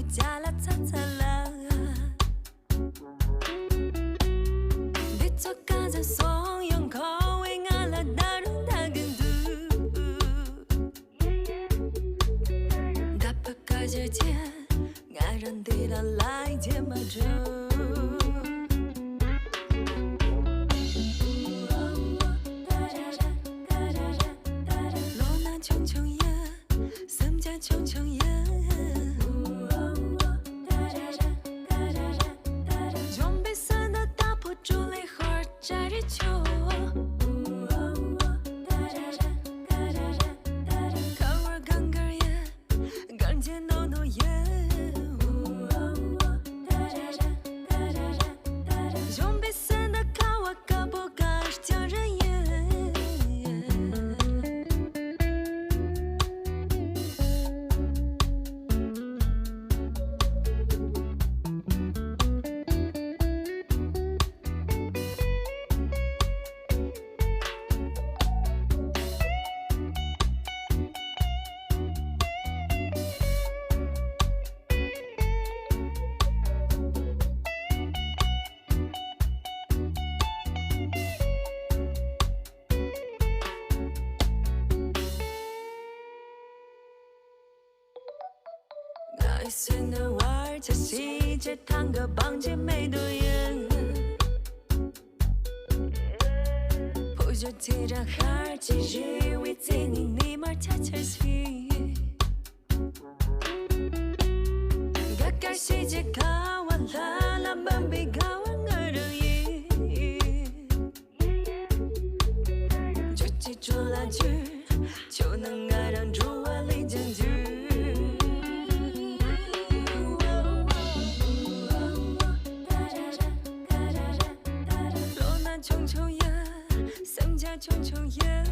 jalan salah Di toka za song yung ko we ngala darung dagan du Dapat kejadian ngaran tidak lain dia maju穷穷夜，用悲伤的打破竹篱和摘日秋，看我刚个夜，刚见浓浓夜，用悲伤的看我敢不敢是叫人夜。爱孙的玩家细节谈个绑姐妹的眼不就提着孩子以为自己你们恰恰是个个细节看完了那门被看完而已就记住那句就能爱上主我离将军穷穷夜，三家穷穷夜，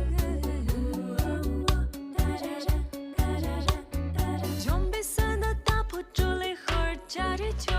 用悲伤的打破竹篱和摘日秋。